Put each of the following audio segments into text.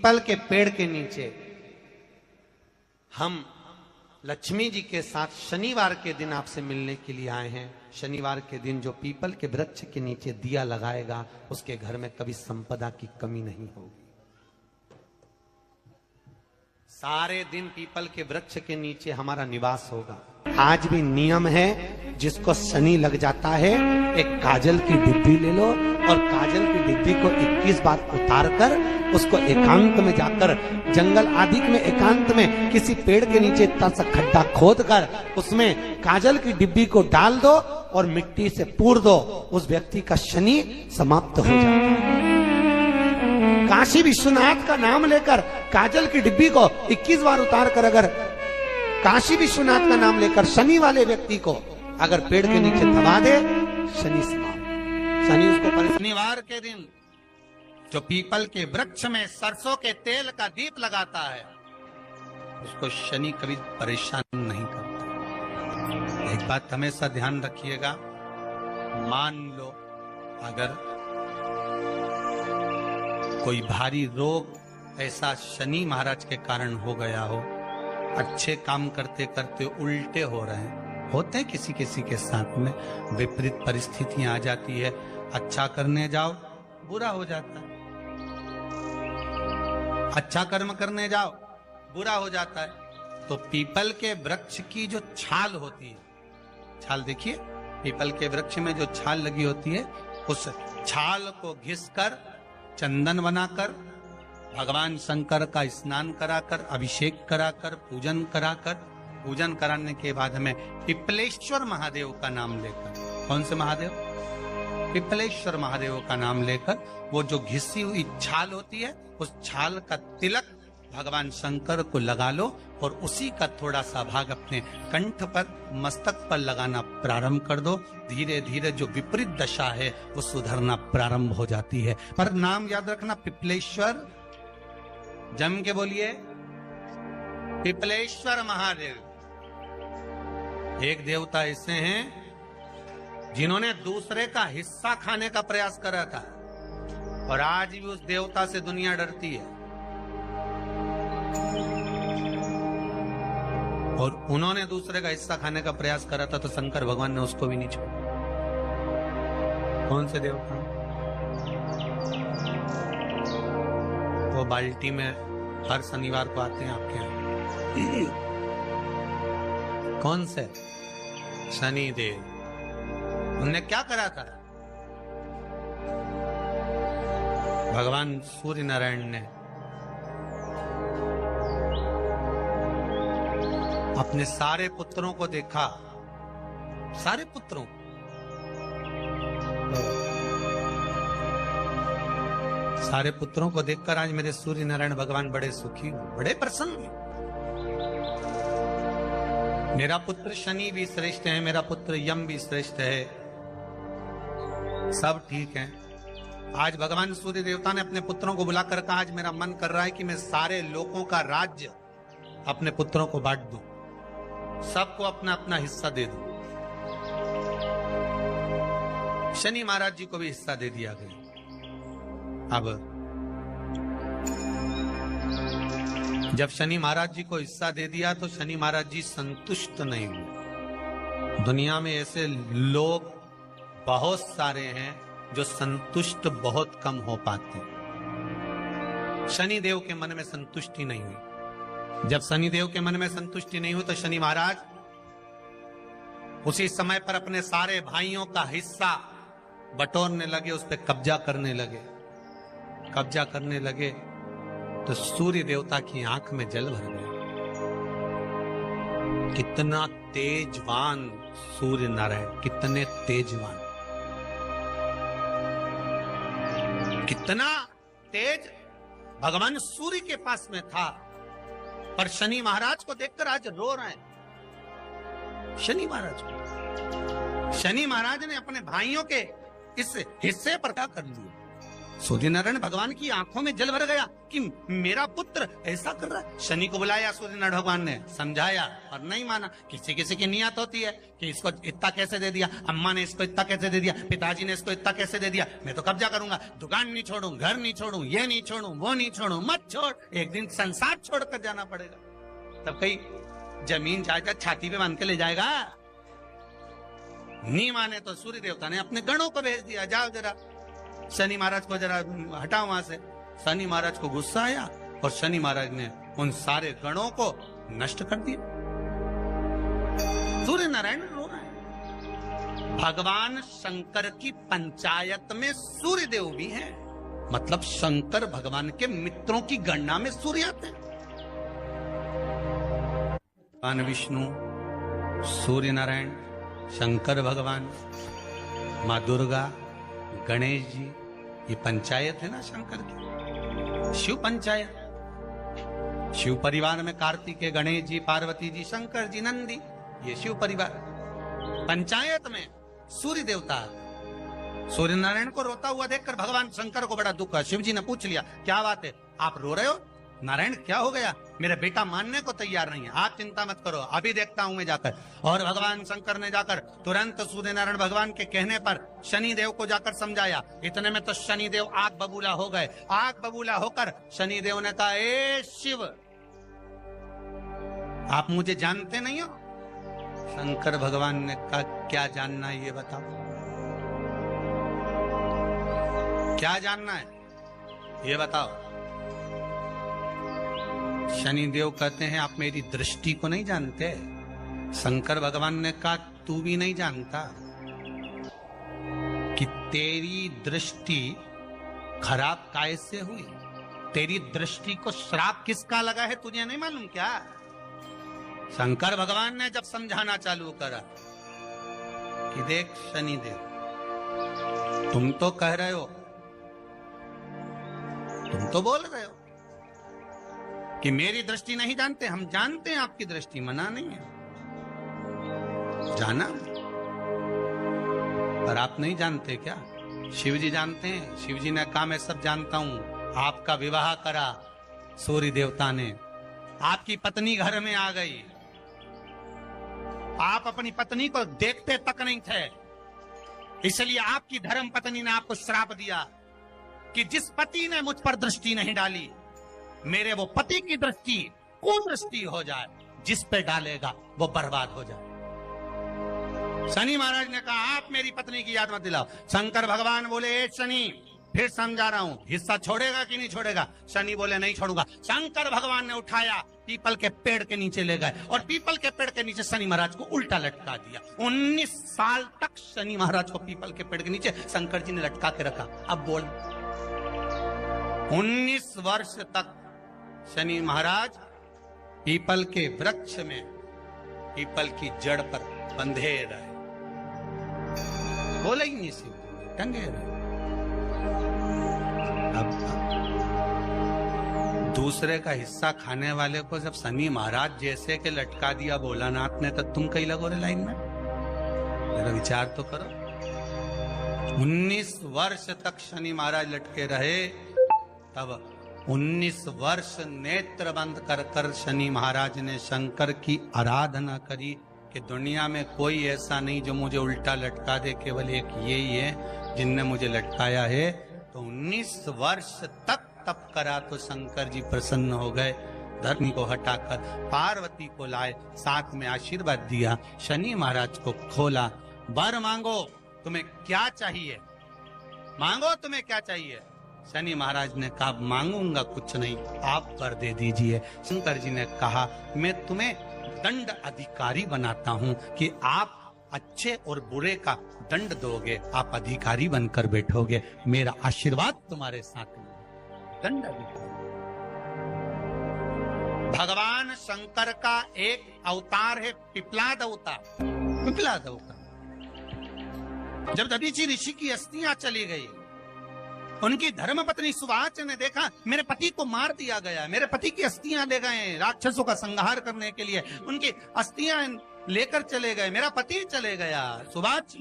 People के पेड़ के नीचे हम लक्ष्मी जी के साथ शनिवार के दिन आपसे मिलने के लिए आए हैं। शनिवार के दिन जो पीपल के वृक्ष के नीचे दिया लगाएगा उसके घर में कभी संपदा की कमी नहीं होगी। सारे दिन पीपल के वृक्ष के नीचे हमारा निवास होगा। आज भी नियम है, जिसको शनि लग जाता है एक काजल की डिब्बी ले लो और काजल की डिब्बी को 21 बार उतार कर उसको एकांत में जाकर जंगल आदि में एकांत में किसी पेड़ के नीचे इतना सा खड्डा खोद कर उसमें काजल की डिब्बी को डाल दो और मिट्टी से पूर दो, उस व्यक्ति का शनि समाप्त हो जाता है। काशी विश्वनाथ का नाम लेकर काजल की डिब्बी को 21 बार उतार कर अगर काशी विश्वनाथ का नाम लेकर शनि वाले व्यक्ति को अगर पेड़ के नीचे दबा दे, शनि समाप्त। शनि उसको शनिवार के दिन जो पीपल के वृक्ष में सरसों के तेल का दीप लगाता है उसको शनि कभी परेशान नहीं करता। एक बात हमेशा ध्यान रखिएगा, मान लो अगर कोई भारी रोग ऐसा शनि महाराज के कारण हो गया हो, अच्छे काम करते करते उल्टे हो रहे हैं, होते हैं किसी किसी के साथ में, विपरीत परिस्थितियां आ जाती है, अच्छा करने जाओ बुरा हो जाता है, अच्छा कर्म करने जाओ बुरा हो जाता है। तो पीपल के वृक्ष की जो छाल होती है, छाल देखिए, पीपल के वृक्ष में जो छाल लगी होती है उस छाल को घिसकर चंदन बनाकर भगवान शंकर का स्नान कराकर अभिषेक कराकर पूजन कराने के बाद हमें पिपलेश्वर महादेव का नाम लेकर, कौन से महादेव? पिपलेश्वर महादेव का नाम लेकर वो जो घिसी हुई छाल होती है उस छाल का तिलक भगवान शंकर को लगा लो और उसी का थोड़ा सा भाग अपने कंठ पर मस्तक पर लगाना प्रारंभ कर दो। धीरे धीरे जो विपरीत दशा है वो सुधरना प्रारंभ हो जाती है। पर नाम याद रखना, पिपलेश्वर, जम के बोलिए पिपलेश्वर महादेव। एक देवता ऐसे हैं जिन्होंने दूसरे का हिस्सा खाने का प्रयास करा था और आज भी उस देवता से दुनिया डरती है। और उन्होंने दूसरे का हिस्सा खाने का प्रयास करा था तो शंकर भगवान ने उसको भी नहीं छोड़ा। कौन से देवता? वो बाल्टी में हर शनिवार को आते हैं आपके यहाँ। कौन से? शनि देव। उनने क्या करा था? भगवान सूर्य नारायण ने अपने सारे पुत्रों को देखा, सारे पुत्रों, सारे पुत्रों को देखकर आज मेरे सूर्य नारायण भगवान बड़े सुखी, बड़े प्रसन्न। मेरा पुत्र शनि भी श्रेष्ठ है, मेरा पुत्र यम भी श्रेष्ठ है, सब ठीक है। आज भगवान सूर्य देवता ने अपने पुत्रों को बुलाकर कहा, आज मेरा मन कर रहा है कि मैं सारे लोगों का राज्य अपने पुत्रों को बांट दूं, सबको अपना अपना हिस्सा दे दूं। शनि महाराज जी को भी हिस्सा दे दिया गया। अब जब शनि महाराज जी को हिस्सा दे दिया तो शनि महाराज जी संतुष्ट नहीं हुए। दुनिया में ऐसे लोग बहुत सारे हैं जो संतुष्ट बहुत कम हो पाते हैं। शनि देव के मन में संतुष्टि नहीं हुई। जब शनि देव के मन में संतुष्टि नहीं हुई तो शनि महाराज उसी समय पर अपने सारे भाइयों का हिस्सा बटोरने लगे, उस पर कब्जा करने लगे। कब्जा करने लगे तो सूर्य देवता की आंख में जल भर गया। कितना तेजवान सूर्य नारायण, कितने तेजवान, कितना तेज भगवान सूर्य के पास में था। पर शनि महाराज को देखकर आज रो रहे हैं। शनि महाराज को, शनि महाराज ने अपने भाइयों के इस हिस्से पर क्या कर लिया? सूर्य नारायण भगवान की आंखों में जल भर गया कि मेरा पुत्र ऐसा कर रहा है। शनि को बुलाया सूर्य नारायण भगवान ने, समझाया और नहीं माना। किसी किसी की नियत होती है कि इसको इतना कैसे दे दिया, अम्मा ने इसको इतना कैसे दे दिया, पिताजी ने इसको इतना कैसे दे दिया, मैं तो कब्जा करूंगा, दुकान नहीं छोड़ू, घर नहीं छोड़ू, ये नहीं छोड़ू, वो नहीं छोड़ू। मत छोड़, एक दिन संसार छोड़कर जाना पड़ेगा। तब कहीं जमीन जायदाद छाती पे बांध के ले जाएगा। नहीं माने तो सूर्य देवता ने अपने गणों को भेज दिया, जाओ जरा शनि महाराज को जरा हटाओ वहां से। शनि महाराज को गुस्सा आया और शनि महाराज ने उन सारे गणों को नष्ट कर दिया। सूर्य नारायण रो रहा है। भगवान शंकर की पंचायत में सूर्य देव भी हैं, मतलब शंकर भगवान के मित्रों की गणना में सूर्य आते हैं। भगवान विष्णु, सूर्य नारायण, शंकर भगवान, माँ दुर्गा, गणेश जी, ये पंचायत है ना शंकर की, शिव पंचायत। शिव परिवार में कार्तिकेय, गणेश जी, पार्वती जी, शंकर जी, नंदी, ये शिव परिवार। पंचायत में सूर्य देवता। सूर्य नारायण को रोता हुआ देखकर भगवान शंकर को बड़ा दुख हुआ। शिव जी ने पूछ लिया, क्या बात है, आप रो रहे हो? नारायण क्या हो गया? मेरा बेटा मानने को तैयार नहीं है। आप चिंता मत करो, अभी देखता हूं मैं जाकर। और भगवान शंकर ने जाकर तुरंत सूर्य नारायण भगवान के कहने पर शनि देव को जाकर समझाया। इतने में तो शनि देव आग बबूला हो गए। आग बबूला होकर शनि देव ने कहा, ए शिव, आप मुझे जानते नहीं हो? शंकर भगवान ने कहा, क्या जानना है ये बताओ, क्या जानना है ये बताओ। शनि देव कहते हैं, आप मेरी दृष्टि को नहीं जानते। शंकर भगवान ने कहा, तू भी नहीं जानता कि तेरी दृष्टि खराब कैसे हुई। तेरी दृष्टि को श्राप किसका लगा है तुझे नहीं मालूम क्या? शंकर भगवान ने जब समझाना चालू करा कि देख शनि देव, तुम तो कह रहे हो, तुम तो बोल रहे हो कि मेरी दृष्टि नहीं जानते। हम जानते हैं आपकी दृष्टि, मना नहीं है, जाना, पर आप नहीं जानते क्या? शिव जी जानते हैं। शिव जी ने कहा, मैं सब जानता हूं। आपका विवाह करा सूर्य देवता ने, आपकी पत्नी घर में आ गई, आप अपनी पत्नी को देखते तक नहीं थे, इसलिए आपकी धर्म पत्नी ने आपको श्राप दिया कि जिस पति ने मुझ पर दृष्टि नहीं डाली, मेरे वो पति की दृष्टि कुदृष्टि हो जाए, जिस पे डालेगा वो बर्बाद हो जाए। शनि महाराज ने कहा, आप मेरी पत्नी की याद मत दिलाओ। शंकर भगवान बोले, ए शनि, फिर समझा रहा हूं, हिस्सा छोड़ेगा कि नहीं छोड़ेगा? शनि बोले, नहीं छोड़ूंगा। शंकर भगवान ने उठाया, पीपल के पेड़ के नीचे ले गए और पीपल के पेड़ के नीचे शनि महाराज को उल्टा लटका दिया। 19 साल तक शनि महाराज को पीपल के पेड़ के नीचे शंकर जी ने लटका के रखा। अब बोल, 19 वर्ष तक शनि महाराज पीपल के वृक्ष में, पीपल की जड़ पर बंधे रहे, बोले ही नहीं, शिव टंगे रहे। अब दूसरे का हिस्सा खाने वाले को जब शनि महाराज जैसे के लटका दिया भोलानाथ ने, तो तुम कहीं लगो रे लाइन में? मेरा विचार तो करो। 19 वर्ष तक शनि महाराज लटके रहे, तब 19 वर्ष नेत्र बंद कर कर शनि महाराज ने शंकर की आराधना करी कि दुनिया में कोई ऐसा नहीं जो मुझे उल्टा लटका दे, केवल एक यही है जिनने मुझे लटकाया है। तो 19 वर्ष तक तप करा तो शंकर जी प्रसन्न हो गए। धर्म को हटाकर पार्वती को लाए, साथ में आशीर्वाद दिया, शनि महाराज को खोला। वर मांगो, तुम्हें क्या चाहिए, मांगो तुम्हें क्या चाहिए। शनि महाराज ने कहा, मांगूंगा कुछ नहीं, आप वर दे दीजिए। शंकर जी ने कहा, मैं तुम्हें दंड अधिकारी बनाता हूं कि आप अच्छे और बुरे का दंड दोगे, आप अधिकारी बनकर बैठोगे, मेरा आशीर्वाद तुम्हारे साथ में। दंड अधिकारी। भगवान शंकर का एक अवतार है पिपलाद अवतार। पिपलाद अवतार, जब दधीचि ऋषि की अस्थियां चली गई, उनकी धर्मपत्नी सुवाच ने देखा मेरे पति को मार दिया गया, मेरे पति की अस्थियां ले गए राक्षसों का संहार करने के लिए, उनकी अस्थियां लेकर चले गए, मेरा पति चले गया। सुवाच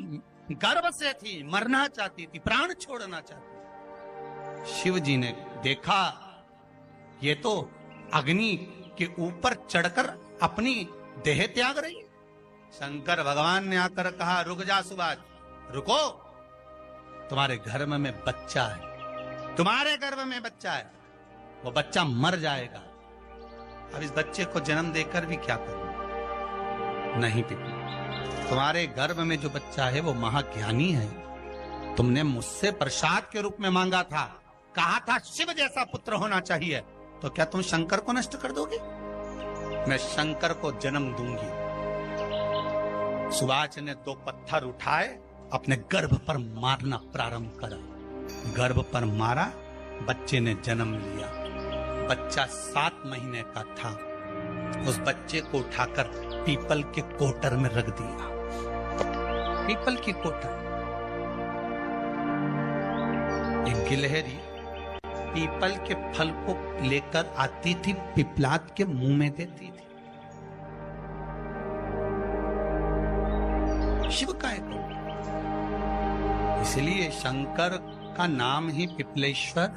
गर्भ से थी, मरना चाहती थी, प्राण छोड़ना चाहती। शिव जी ने देखा ये तो अग्नि के ऊपर चढ़कर अपनी देह त्याग रही है। शंकर भगवान ने आकर कहा, रुक जा सुभाष, रुको, तुम्हारे गर्भ में बच्चा है, तुम्हारे गर्भ में बच्चा है, वो बच्चा मर जाएगा। अब इस बच्चे को जन्म देकर भी क्या करूं? नहीं पिता, तुम्हारे गर्भ में जो बच्चा है वो महाज्ञानी है। तुमने मुझसे प्रसाद के रूप में मांगा था, कहा था शिव जैसा पुत्र होना चाहिए, तो क्या तुम शंकर को नष्ट कर दोगे? मैं शंकर को जन्म दूंगी। सुभाष ने 2 पत्थर उठाए, अपने गर्भ पर मारना प्रारंभ करा। गर्भ पर मारा, बच्चे ने जन्म लिया। बच्चा 7 महीने का था। उस बच्चे को उठाकर पीपल के कोटर में रख दिया। पीपल की कोटर। एक गिलहरी पीपल के फल को लेकर आती थी, पिपलाद के मुंह में देती थी। शिव का एक, इसलिए शंकर का नाम ही पिपलेश्वर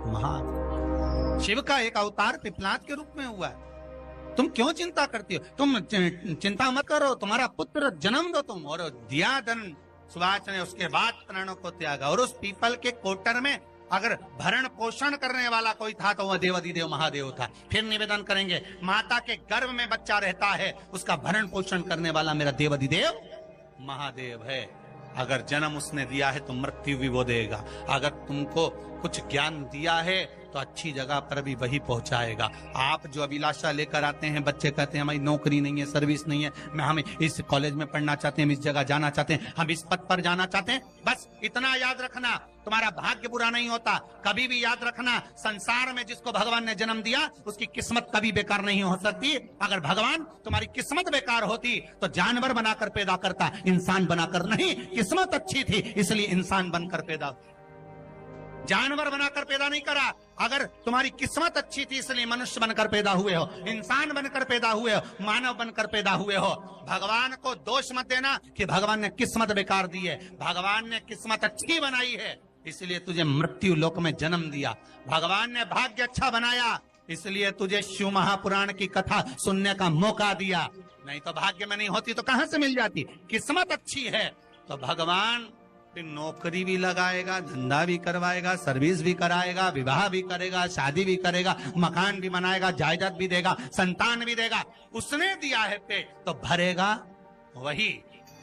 महादेव। शिव का एक अवतार पिपलाद के रूप में हुआ है। तुम क्यों चिंता करती हो? तुम चिंता मत करो, तुम्हारा पुत्र जन्म दो तुम। और दिया धन सुभाष ने, उसके बाद प्राणों को त्यागा। और उस पीपल के कोटर में अगर भरण पोषण करने वाला कोई था तो वह देवाधिदेव महादेव था। फिर निवेदन करेंगे, माता के गर्भ में बच्चा रहता है, उसका भरण पोषण करने वाला मेरा देवाधिदेव महादेव है। अगर जन्म उसने दिया है तो मृत्यु भी वो देगा। अगर तुमको कुछ ज्ञान दिया है तो अच्छी जगह पर भी वही पहुंचाएगा। आप जो अभिलाषा लेकर आते हैं, बच्चे कहते हैं हमारी नौकरी नहीं है, सर्विस नहीं है, हम इस कॉलेज में पढ़ना चाहते हैं, हम इस जगह जाना चाहते हैं, हम इस पद पर जाना चाहते हैं, बस इतना याद रखना, तुम्हारा भाग्य बुरा नहीं होता। कभी भी याद रखना, संसार में जिसको भगवान ने जन्म दिया उसकी किस्मत कभी बेकार नहीं हो सकती। अगर भगवान तुम्हारी किस्मत बेकार होती तो जानवर बनाकर पैदा करता, इंसान बनाकर नहीं। किस्मत अच्छी थी इसलिए इंसान बनकर पैदा, जानवर बनाकर पैदा नहीं करा। अगर तुम्हारी किस्मत अच्छी थी इसलिए मनुष्य बनकर पैदा हुए हो, इंसान बनकर पैदा हुए हो, मानव बनकर पैदा हुए हो। भगवान को दोष मत देना कि भगवान ने किस्मत बेकार दी है। भगवान ने किस्मत अच्छी बनाई है इसलिए तुझे मृत्यु लोक में जन्म दिया। भगवान ने भाग्य अच्छा बनाया इसलिए तुझे शिव महापुराण की कथा सुनने का मौका दिया। नहीं तो भाग्य में नहीं होती तो कहां से मिल जाती? किस्मत अच्छी है तो भगवान नौकरी भी लगाएगा, धंधा भी करवाएगा, सर्विस भी कराएगा, विवाह भी करेगा, शादी भी करेगा, मकान भी बनाएगा, जायदाद भी देगा, संतान भी देगा। उसने दिया है पेट तो भरेगा वही।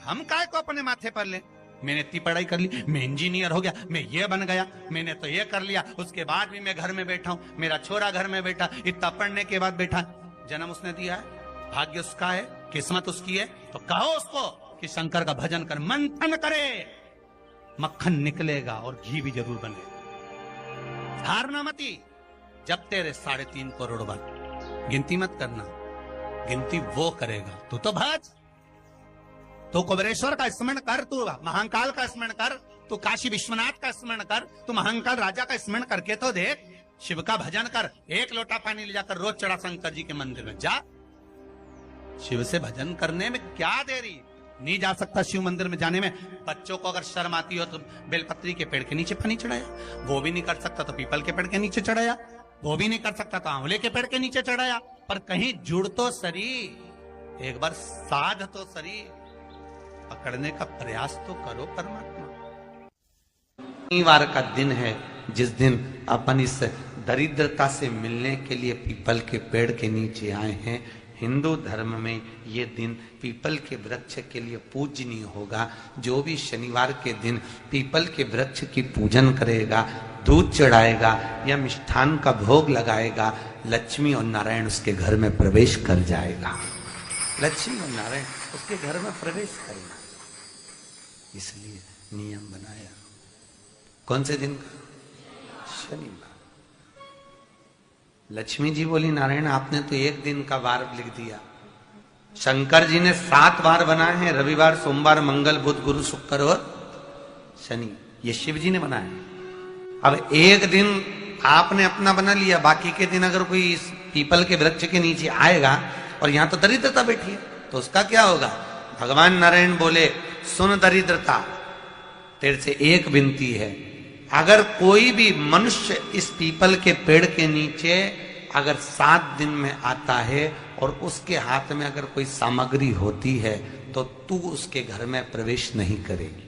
हम काय को अपने माथे पर ले? मैंने इतनी पढ़ाई कर ली, मैं इंजीनियर हो गया, मैं ये बन गया, मैंने तो ये कर लिया, उसके बाद भी मैं घर में बैठा हूं, मेरा छोरा घर में बैठा, इतना पढ़ने के बाद बैठा। जन्म उसने दिया है, भाग्य उसका है, किस्मत उसकी है, तो कहो उसको कि शंकर का भजन कर, मंथन करे, मक्खन निकलेगा और घी भी जरूर बने। हारना मती, जब तेरे 3.5 करोड़ बार गिनती मत करना, गिनती वो करेगा। तू तो भज, तू कुबेरेश्वर का स्मरण कर, तू महाकाल का स्मरण कर, तू काशी विश्वनाथ का स्मरण कर, तू महाकाल राजा का स्मरण करके तो देख। शिव का भजन कर, 1 लोटा पानी ले जाकर रोज चढ़ा शंकर जी के मंदिर में जा। शिव से भजन करने में क्या देरी? नहीं जा सकता शिव मंदिर में जाने में? बच्चों को अगर शर्म आती हो तो बेलपत्री के पेड़ के नीचे पानी चढ़ाया, वो भी नहीं कर सकता तो पीपल के पेड़ के नीचे चढ़ाया, वो भी नहीं कर सकता तो आंवले के पेड़ के नीचे चढ़ाया। पर कहीं जुड़ तो सरी, एक बार साध तो सरी, पकड़ने का प्रयास तो करो परमात्मा। शनिवार का दिन है जिस दिन अपन इस दरिद्रता से मिलने के लिए पीपल के पेड़ के नीचे आए हैं। हिंदू धर्म में ये दिन पीपल के वृक्ष के लिए पूजनीय होगा। जो भी शनिवार के दिन पीपल के वृक्ष की पूजन करेगा, दूध चढ़ाएगा या मिष्ठान का भोग लगाएगा, लक्ष्मी और नारायण उसके घर में प्रवेश कर जाएगा। लक्ष्मी और नारायण उसके घर में प्रवेश करेगा, इसलिए नियम बनाया। कौन से दिन? शनिवार। लक्ष्मी जी बोली, नारायण आपने तो 1 दिन का वार लिख दिया। शंकर जी ने 7 वार बनाए हैं, रविवार, सोमवार, मंगल, बुध, गुरु, शुक्र और शनि। ये शिव जी ने बनाया। अब 1 दिन आपने अपना बना लिया, बाकी के दिन अगर कोई इस पीपल के वृक्ष के नीचे आएगा और यहां तो दरिद्रता बैठी है तो उसका क्या होगा? भगवान नारायण बोले, सुन दरिद्रता, तेरे से एक विनती है, अगर कोई भी मनुष्य इस पीपल के पेड़ के नीचे अगर 7 दिन में आता है और उसके हाथ में अगर कोई सामग्री होती है तो तू उसके घर में प्रवेश नहीं करेगी।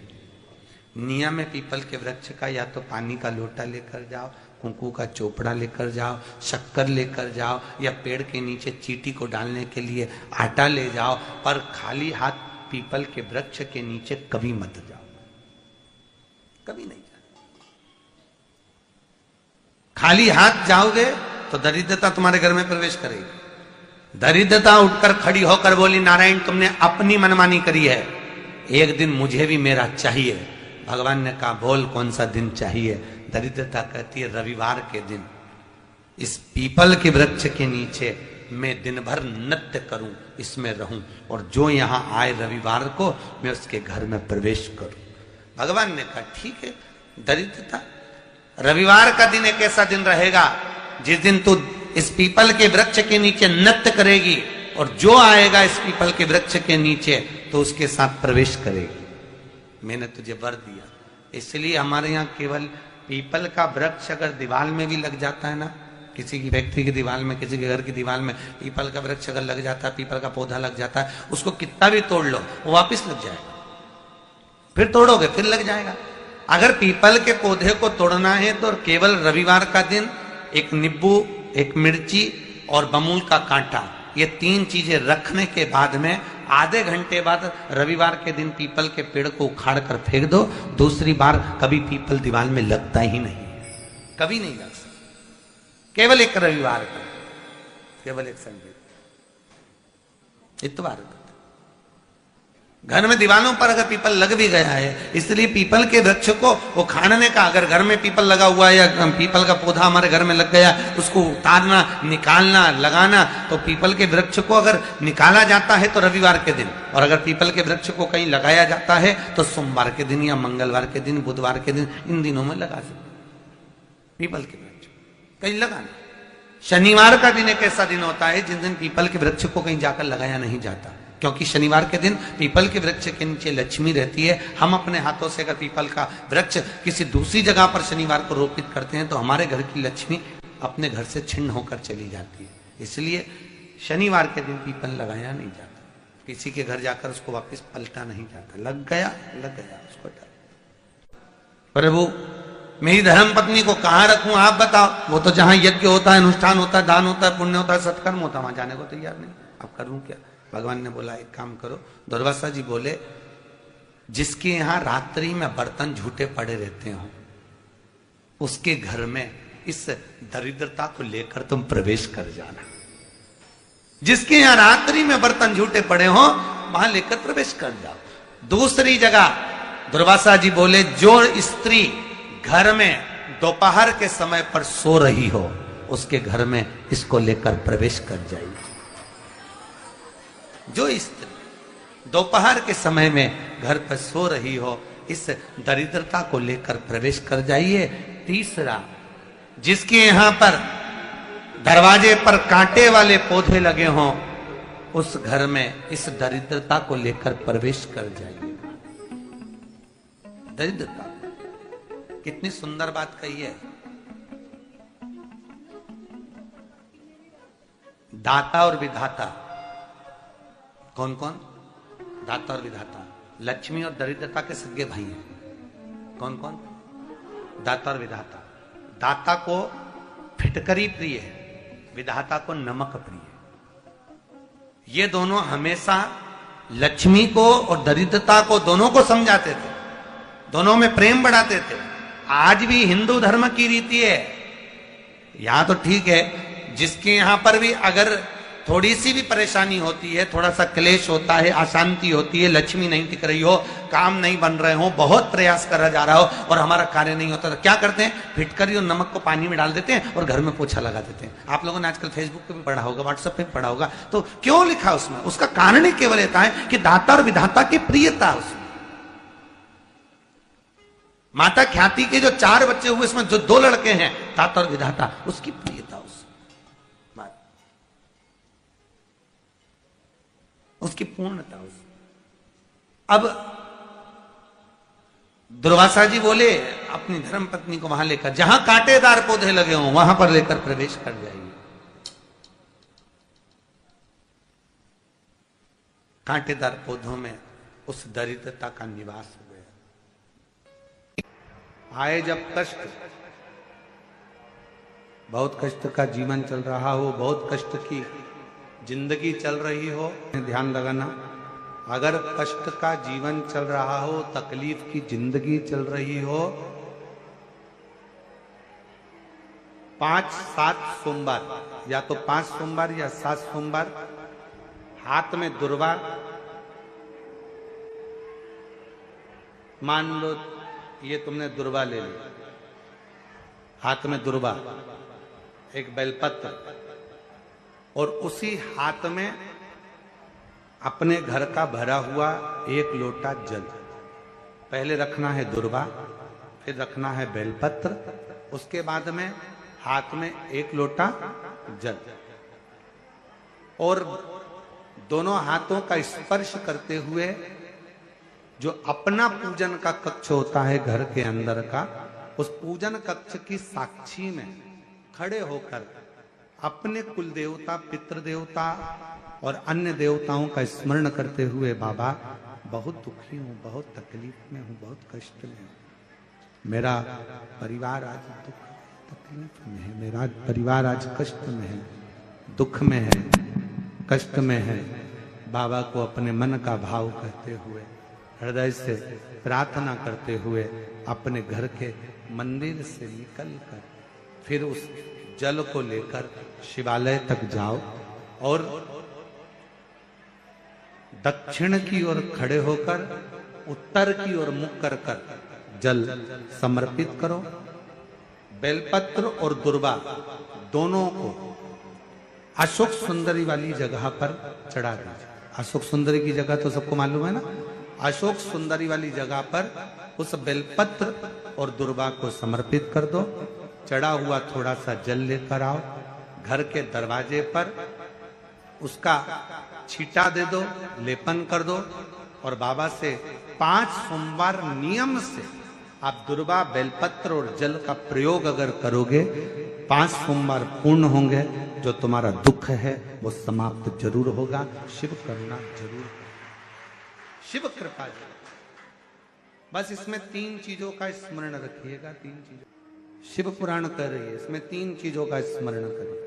नियम है पीपल के वृक्ष का, या तो पानी का लोटा लेकर जाओ, कुंकू का चोपड़ा लेकर जाओ, शक्कर लेकर जाओ, या पेड़ के नीचे चींटी को डालने के लिए आटा ले जाओ, पर खाली हाथ पीपल के वृक्ष के नीचे कभी मत जाओ, कभी नहीं जाओ। खाली हाथ जाओगे तो दरिद्रता तुम्हारे घर में प्रवेश करेगी। दरिद्रता उठकर खड़ी होकर बोली, नारायण तुमने अपनी मनमानी करी है, एक दिन मुझे भी मेरा चाहिए। भगवान ने कहा बोल कौन सा दिन चाहिए। दरिद्रता कहती है रविवार के दिन इस पीपल के वृक्ष के नीचे मैं दिन भर नृत्य करूं, इसमें रहूं, और जो यहां आए रविवार को मैं उसके घर में प्रवेश करूं। भगवान ने कहा ठीक है। दरिद्रता रविवार का दिन एक ऐसा दिन रहेगा जिस दिन तू इस पीपल के वृक्ष के नीचे नृत्य करेगी, और जो आएगा इस पीपल के वृक्ष के नीचे तो उसके साथ प्रवेश करेगी। मैंने तुझे वर दिया। इसलिए हमारे यहाँ केवल पीपल का वृक्ष अगर दीवार में भी लग जाता है ना, किसी की फैक्ट्री की दीवार में, किसी के घर की दीवार में पीपल का वृक्ष अगर लग जाता है, पीपल का पौधा लग जाता है, उसको कितना भी तोड़ लो वो वापिस लग जाएगा। फिर तोड़ोगे फिर लग जाएगा। अगर पीपल के पौधे को तोड़ना है तो केवल रविवार का दिन एक नींबू, एक मिर्ची और बमूल का कांटा, ये 3 चीजें रखने के बाद में आधे घंटे बाद रविवार के दिन पीपल के पेड़ को उखाड़ कर फेंक दो। दूसरी बार कभी पीपल दीवार में लगता ही नहीं, कभी नहीं लग सकता। केवल एक रविवार का, केवल एक संडे, इतवार का। घर में दीवारों पर अगर पीपल लग भी गया है, इसलिए पीपल के वृक्ष को उखाड़ने का, अगर घर में पीपल लगा हुआ है या पीपल का पौधा हमारे घर में लग गया, उसको उतारना, निकालना, लगाना, तो पीपल के वृक्ष को अगर निकाला जाता है तो रविवार के दिन, और अगर पीपल के वृक्ष को कहीं लगाया जाता है तो सोमवार के दिन या मंगलवार के दिन, बुधवार के दिन, इन दिनों में लगा सकते पीपल के वृक्ष कहीं लगाना। शनिवार का दिन एक ऐसा दिन होता है जिस दिन पीपल के वृक्ष को कहीं जाकर लगाया नहीं जाता, क्योंकि शनिवार के दिन पीपल के वृक्ष के नीचे लक्ष्मी रहती है। हम अपने हाथों से अगर पीपल का वृक्ष किसी दूसरी जगह पर शनिवार को रोपित करते हैं तो हमारे घर की लक्ष्मी अपने घर से छिन्न होकर चली जाती है। इसलिए शनिवार के दिन पीपल लगाया नहीं जाता, किसी के घर जाकर उसको वापस पलटा नहीं जाता। लग गया उसको। प्रभु मेरी धर्म पत्नी को कहाँ रखूं आप बताओ। वो तो जहां यज्ञ होता है, अनुष्ठान होता है, दान होता है, पुण्य होता है, सत्कर्म होता है, वहां जाने को तैयार नहीं। अब करूं क्या। भगवान ने बोला एक काम करो। दुर्वासा जी बोले जिसके यहां रात्रि में बर्तन झूठे पड़े रहते हो उसके घर में इस दरिद्रता को लेकर तुम प्रवेश कर जाना। जिसके यहां रात्रि में बर्तन झूठे पड़े हो वहां लेकर प्रवेश कर जाओ। दूसरी जगह दुर्वासा जी बोले जो स्त्री घर में दोपहर के समय पर सो रही हो उसके घर में इसको लेकर प्रवेश कर जाइए। जो स्त्री दोपहर के समय में घर पर सो रही हो इस दरिद्रता को लेकर प्रवेश कर जाइए। तीसरा, जिसके यहां पर दरवाजे पर कांटे वाले पौधे लगे हों उस घर में इस दरिद्रता को लेकर प्रवेश कर जाइए। दरिद्रता कितनी सुंदर बात कही है। दाता और विधाता कौन कौन? दाता और विधाता। लक्ष्मी और दरिद्रता के सगे भाई हैं। कौन कौन? दाता और विधाता। दाता को फिटकरी प्रिय है, विधाता को नमक प्रिय है। ये दोनों हमेशा लक्ष्मी को और दरिद्रता को दोनों को समझाते थे, दोनों में प्रेम बढ़ाते थे। आज भी हिंदू धर्म की रीति है। यहां तो ठीक है, जिसके यहां पर भी अगर थोड़ी सी भी परेशानी होती है, थोड़ा सा क्लेश होता है, अशांति होती है, लक्ष्मी नहीं टिक रही हो, काम नहीं बन रहे हो, बहुत प्रयास करा जा रहा हो और हमारा कार्य नहीं होता, तो क्या करते हैं? फिटकरी और नमक को पानी में डाल देते हैं और घर में पोछा लगा देते हैं। आप लोगों ने आजकल फेसबुक पे भी पढ़ा होगा, व्हाट्सएप पे भी पढ़ा होगा। तो क्यों लिखा उसमें? उसका कारण ही केवल रहता है कि दाता और विधाता की प्रियता उसमें। माता ख्याति के जो 4 बच्चे हुए इसमें जो 2 लड़के हैं दाता और विधाता, उसकी प्रियता उसकी पूर्णता। अब दुर्वासा जी बोले अपनी धर्म पत्नी को वहां लेकर, जहां कांटेदार पौधे लगे हों वहां पर लेकर प्रवेश कर जाइए। कांटेदार पौधों में उस दरिद्रता का निवास हो गया। आए जब कष्ट, बहुत कष्ट का जीवन चल रहा हो, बहुत कष्ट की जिंदगी चल रही हो, ध्यान लगाना, अगर कष्ट का जीवन चल रहा हो, तकलीफ की जिंदगी चल रही हो, 5-7 सोमवार, या तो 5 सोमवार या 7 सोमवार, हाथ में दुर्वा, मान लो ये तुमने दुर्वा ले ली, हाथ में दुर्वा, एक बेलपत्र, और उसी हाथ में अपने घर का भरा हुआ 1 लोटा जल। पहले रखना है दुर्वा, फिर रखना है बेलपत्र, उसके बाद में हाथ में 1 लोटा जल, और दोनों हाथों का स्पर्श करते हुए जो अपना पूजन का कक्ष होता है घर के अंदर का, उस पूजन कक्ष की साक्षी में खड़े होकर अपने कुल देवता, पितृ देवता और अन्य देवताओं का स्मरण करते हुए, बाबा बहुत दुखी हूं, बहुत तकलीफ में हूं, बहुत कष्ट में हूं, मेरा परिवार आज दुख तकलीफ में है, मेरा परिवार आज कष्ट में है, दुख में है, कष्ट में है। बाबा को अपने मन का भाव कहते हुए, हृदय से प्रार्थना करते हुए अपने घर के मंदिर से निकलकर फिर उस जल को लेकर शिवालय तक जाओ और दक्षिण की ओर खड़े होकर उत्तर की ओर मुख कर कर जल समर्पित करो। बेलपत्र और दुर्वा दोनों को अशोक सुंदरी वाली जगह पर चढ़ा दीजिए। अशोक सुंदरी की जगह तो सबको मालूम है ना। अशोक सुंदरी वाली जगह पर उस बेलपत्र और दुर्वा को समर्पित कर दो। चढ़ा हुआ थोड़ा सा जल लेकर आओ, घर के दरवाजे पर उसका छींटा दे दो, लेपन कर दो, और बाबा से 5 सोमवार नियम से आप दुर्वा, बेलपत्र और जल का प्रयोग अगर करोगे, 5 सोमवार पूर्ण होंगे। जो तुम्हारा दुख है वो समाप्त जरूर होगा। शिव करुणा जरूर, शिव कृपा जरूर। बस इसमें 3 चीजों का स्मरण रखिएगा। 3 चीजों शिव पुराण कर रही है, इसमें 3 चीजों का स्मरण करिए।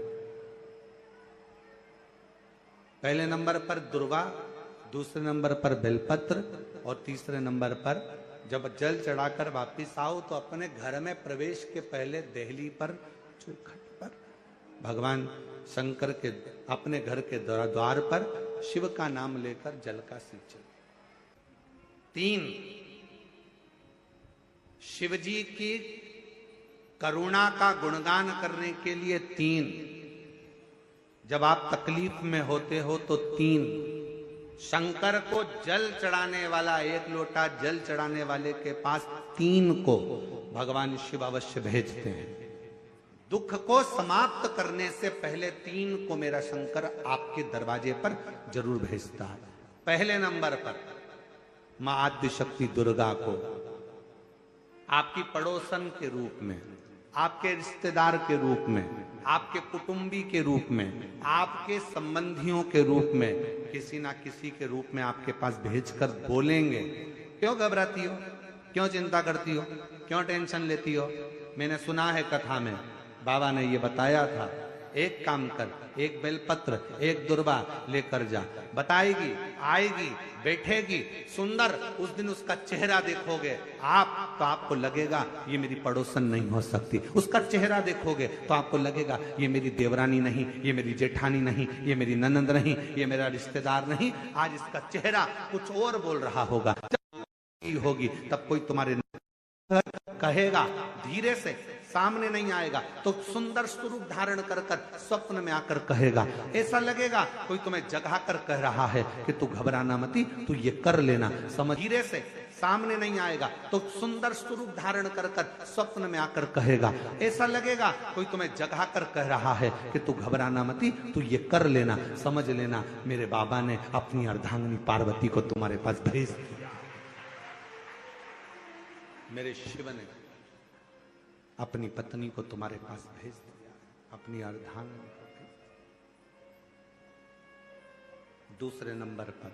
पहले नंबर पर दुर्वा, दूसरे नंबर पर बेलपत्र, और तीसरे नंबर पर जब जल चढ़ाकर वापिस आओ तो अपने घर में प्रवेश के पहले देहली पर, चौखट पर, भगवान शंकर के अपने घर के द्वार पर शिव का नाम लेकर जल का सिंचन। 3 शिवजी की करुणा का गुणगान करने के लिए 3, जब आप तकलीफ में होते हो तो 3, शंकर को जल चढ़ाने वाला, 1 लोटा जल चढ़ाने वाले के पास 3 को भगवान शिव अवश्य भेजते हैं। दुख को समाप्त करने से पहले 3 को मेरा शंकर आपके दरवाजे पर जरूर भेजता है। पहले नंबर पर मां आद्य शक्ति दुर्गा को आपकी पड़ोसन के रूप में, आपके रिश्तेदार के रूप में, आपके कुटुंबी के रूप में, आपके संबंधियों के रूप में, किसी ना किसी के रूप में आपके पास भेजकर बोलेंगे, क्यों घबराती हो, क्यों चिंता करती हो, क्यों टेंशन लेती हो। मैंने सुना है कथा में बाबा ने ये बताया था, एक काम कर, 1 बेलपत्र, 1 दुर्वा लेकर जा। बताएगी, आएगी, बैठेगी, सुंदर, उस दिन उसका चेहरा देखोगे आप तो आपको लगेगा ये मेरी पड़ोसन नहीं हो सकती। उसका चेहरा देखोगे तो आपको लगेगा ये मेरी देवरानी नहीं, ये मेरी जेठानी नहीं, ये मेरी ननंद नहीं, ये मेरा रिश्तेदार नहीं। आज इसका चेहरा कुछ और बोल रहा होगा। जब होगी तब कोई तुम्हारे कहेगा, धीरे से, सामने नहीं आएगा तो सुंदर स्वरूप धारण कर कर स्वप्न में आकर कहेगा। ऐसा लगेगा कोई तुम्हें जगा कर कह रहा है कि तू घबराना मती, तू ये कर लेना। समझ, धीरे से, सामने नहीं आएगा तो सुंदर स्वरूप धारण कर कर स्वप्न में आकर कहेगा। ऐसा लगेगा कोई तुम्हें जगा कर कह रहा है कि तू घबराना मती, तू ये कर लेना। समझ लेना मेरे बाबा ने अपनी अर्धांगिनी पार्वती को तुम्हारे पास भेज दिया। मेरे शिव ने अपनी पत्नी को तुम्हारे पास भेज दिया, अपनी अर्धांगिनी को भेज दिया। दूसरे नंबर पर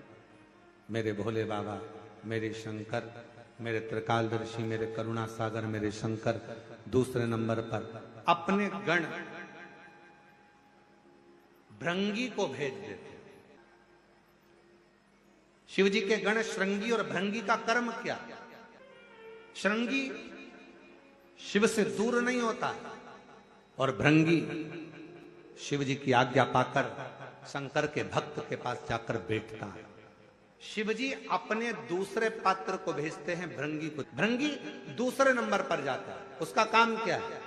मेरे भोले बाबा, मेरे शंकर, मेरे त्रिकालदर्शी, मेरे करुणा सागर, मेरे शंकर दूसरे नंबर पर अपने गण भृंगी को भेज देते। शिव जी के गण श्रृंगी और भृंगी का कर्म क्या? श्रृंगी शिव से दूर नहीं होता और भृंगी शिव जी की आज्ञा पाकर शंकर के भक्त के पास जाकर बैठता है। शिव जी अपने दूसरे पात्र को भेजते हैं भृंगी को। भृंगी दूसरे नंबर पर जाता है। उसका काम क्या है?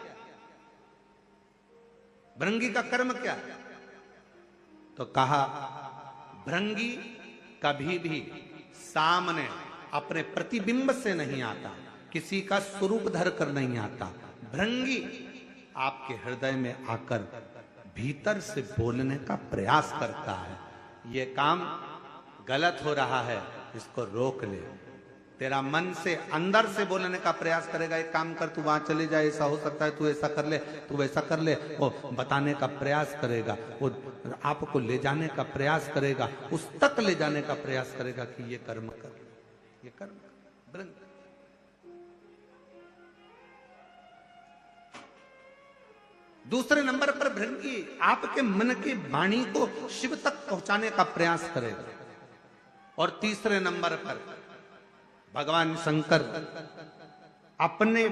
भृंगी का कर्म क्या है? तो कहा भृंगी कभी भी सामने अपने प्रतिबिंब से नहीं आता, किसी का स्वरूप धर कर नहीं आता। भृंगी आपके हृदय में आकर भीतर से बोलने का प्रयास करता है। ये काम गलत हो रहा है, इसको रोक ले। तेरा मन से अंदर से बोलने का प्रयास करेगा, एक काम कर, तू वहां चले जा, ऐसा हो सकता है, तू ऐसा कर ले, तू वैसा कर ले। वो बताने का प्रयास करेगा, वो आपको ले जाने का प्रयास करेगा, उस तक ले जाने का प्रयास करेगा कि ये कर्म कर, ये कर्म कर। दूसरे नंबर पर भृंगी आपके मन की वाणी को शिव तक पहुंचाने का प्रयास करेगा। और तीसरे नंबर पर भगवान शंकर अपने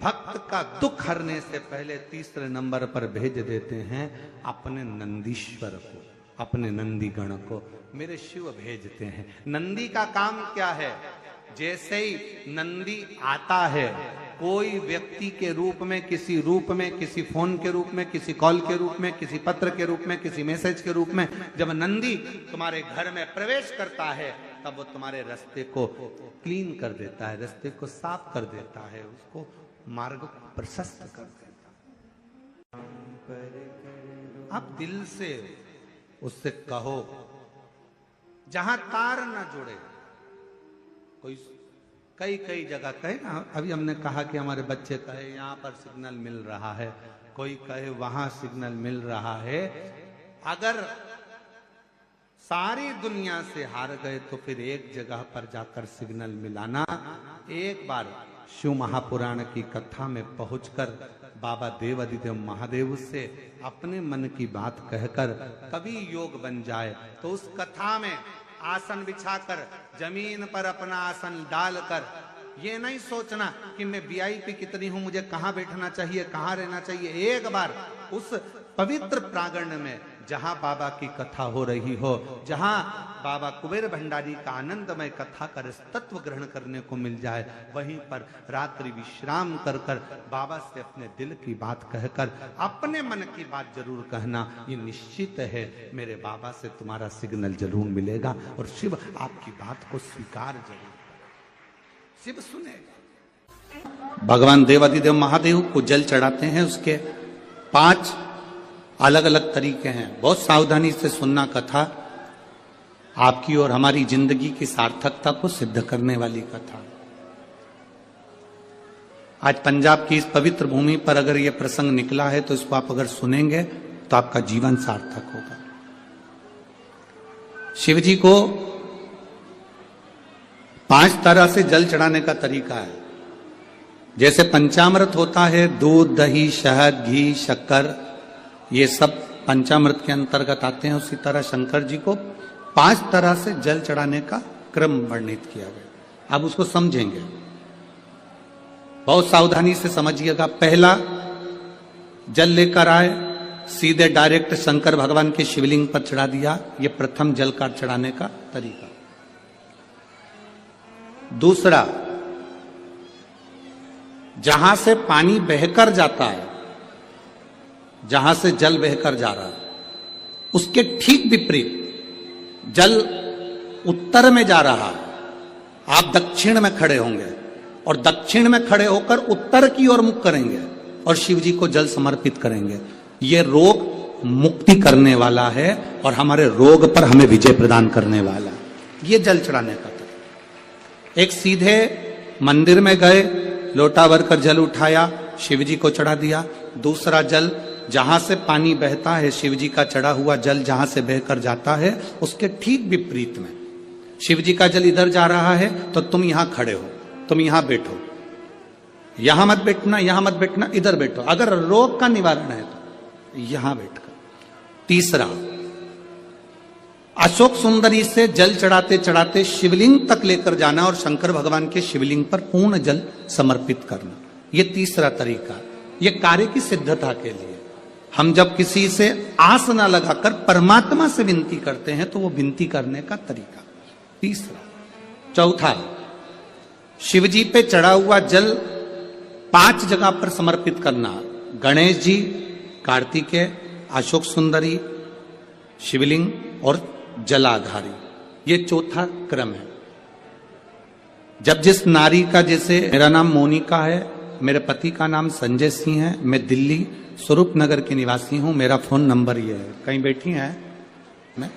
भक्त का दुख हरने से पहले तीसरे नंबर पर भेज देते हैं अपने नंदीश्वर को, अपने नंदी गण को। मेरे शिव भेजते हैं। नंदी का काम क्या है? जैसे ही नंदी आता है, कोई व्यक्ति के रूप में, किसी रूप में, किसी फोन के रूप में, किसी कॉल के रूप में, किसी पत्र के रूप में, किसी मैसेज के रूप में, जब नंदी तुम्हारे घर में प्रवेश करता है तब वो तुम्हारे रास्ते को क्लीन कर देता है, रास्ते को साफ कर देता है, उसको मार्ग को प्रशस्त कर देता है। आप दिल से उससे कहो, जहां तार ना जुड़े। कोई कई जगह कहे ना, अभी हमने कहा कि हमारे बच्चे कहे यहाँ पर सिग्नल मिल रहा है, कोई कहे वहां सिग्नल मिल रहा है। अगर सारी दुनिया से हार गए तो फिर एक जगह पर जाकर सिग्नल मिलाना। एक बार शिव महापुराण की कथा में पहुंचकर बाबा देवादिदेव महादेव से अपने मन की बात कहकर कभी योग बन जाए तो उस कथा में आसन बिछाकर जमीन पर अपना आसन डालकर ये नहीं सोचना कि मैं वीआईपी कितनी हूं, मुझे कहां बैठना चाहिए, कहां रहना चाहिए। एक बार उस पवित्र प्रांगण में जहां बाबा की कथा हो रही हो, जहां बाबा कुबेर भंडारी का आनंदमय कथा कर तत्व ग्रहण करने को मिल जाए, वहीं पर रात्रि विश्राम कर कर बाबा से अपने दिल की बात कहकर अपने मन की बात जरूर कहना। ये निश्चित है मेरे बाबा से तुम्हारा सिग्नल जरूर मिलेगा और शिव आपकी बात को स्वीकार जरूर, शिव सुनेगा। भगवान देवादिदेव महादेव को जल चढ़ाते हैं, उसके 5 अलग अलग तरीके हैं। बहुत सावधानी से सुनना कथा, आपकी और हमारी जिंदगी की सार्थकता को सिद्ध करने वाली कथा। आज पंजाब की इस पवित्र भूमि पर अगर यह प्रसंग निकला है तो इसको आप अगर सुनेंगे तो आपका जीवन सार्थक होगा। शिव जी को 5 तरह से जल चढ़ाने का तरीका है। जैसे पंचामृत होता है, दूध, दही, शहद, घी, शक्कर, ये सब पंचामृत के अंतर्गत आते हैं, उसी तरह शंकर जी को 5 तरह से जल चढ़ाने का क्रम वर्णित किया गया। अब उसको समझेंगे, बहुत सावधानी से समझिएगा। पहला, जल लेकर आए, सीधे डायरेक्ट शंकर भगवान के शिवलिंग पर चढ़ा दिया। ये प्रथम जल का चढ़ाने का तरीका। दूसरा, जहां से पानी बहकर जाता है, जहां से जल बहकर जा रहा है, उसके ठीक विपरीत जल उत्तर में जा रहा है, आप दक्षिण में खड़े होंगे और दक्षिण में खड़े होकर उत्तर की ओर मुख करेंगे और शिव जी को जल समर्पित करेंगे। ये रोग मुक्ति करने वाला है और हमारे रोग पर हमें विजय प्रदान करने वाला है। ये जल चढ़ाने का था। एक सीधे मंदिर में गए, लोटा भर कर जल उठाया, शिव जी को चढ़ा दिया। दूसरा जल, जहां से पानी बहता है, शिव जी का चढ़ा हुआ जल जहां से बहकर जाता है, उसके ठीक विपरीत में शिव जी का जल इधर जा रहा है तो तुम यहां खड़े हो, तुम यहां बैठो, यहां मत बैठना, यहां मत बैठना, इधर बैठो। अगर रोग का निवारण है तो यहां बैठकर। तीसरा, अशोक सुंदरी से जल चढ़ाते चढ़ाते शिवलिंग तक लेकर जाना और शंकर भगवान के शिवलिंग पर पूर्ण जल समर्पित करना। यह तीसरा तरीका, यह कार्य की सिद्धता के लिए। हम जब किसी से आस न लगाकर परमात्मा से विनती करते हैं तो वो विनती करने का तरीका तीसरा। चौथा, शिव जी पे चढ़ा हुआ जल 5 जगह पर समर्पित करना। गणेश जी, कार्तिकेय, अशोक सुंदरी, शिवलिंग और जलाधारी। ये चौथा क्रम है। जब जिस नारी का, जैसे मेरा नाम मोनिका है, मेरे पति का नाम संजय सिंह है, मैं दिल्ली स्वरूप नगर की निवासी हूं, मेरा फोन नंबर ये है। कहीं बैठी हैं? मैं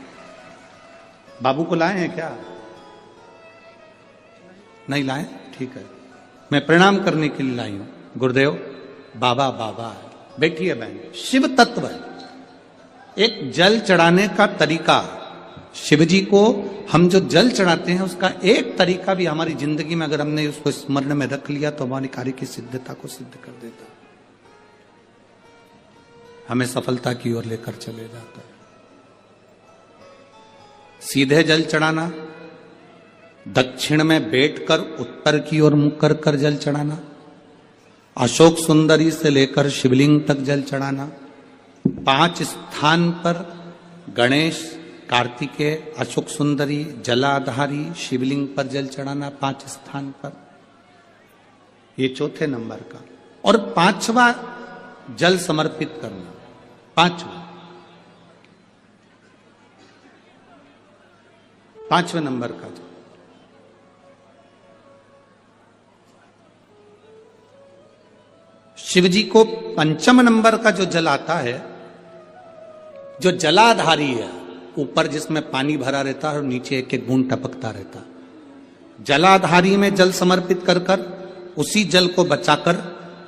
बाबू को लाए हैं क्या? नहीं लाए? ठीक है, मैं प्रणाम करने के लिए लाई हूं। गुरुदेव, बाबा बाबा है, बैठी है बहन। शिव तत्व है। एक जल चढ़ाने का तरीका, शिव जी को हम जो जल चढ़ाते हैं उसका एक तरीका भी हमारी जिंदगी में अगर हमने उसको स्मरण में रख लिया तो हमारी कार्य की सिद्धता को सिद्ध कर देता है, हमें सफलता की ओर लेकर चले जाता है। सीधे जल चढ़ाना, दक्षिण में बैठकर उत्तर की ओर मुख कर कर जल चढ़ाना, अशोक सुंदरी से लेकर शिवलिंग तक जल चढ़ाना, 5 स्थान पर गणेश, कार्तिकेय, अशोक सुंदरी, जलाधारी, शिवलिंग पर जल चढ़ाना 5 स्थान पर। ये चौथे नंबर का। और 5वां जल समर्पित करना। 5वें नंबर का जल। शिव जी को 5म नंबर का जो जल आता है, जो जलाधारी है, ऊपर जिसमें पानी भरा रहता है और नीचे एक एक बूंद टपकता रहता, जलाधारी में जल समर्पित कर कर उसी जल को बचाकर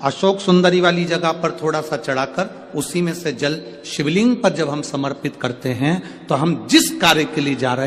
अशोक सुंदरी वाली जगह पर थोड़ा सा चढ़ाकर उसी में से जल शिवलिंग पर जब हम समर्पित करते हैं तो हम जिस कार्य के लिए जा रहे हैं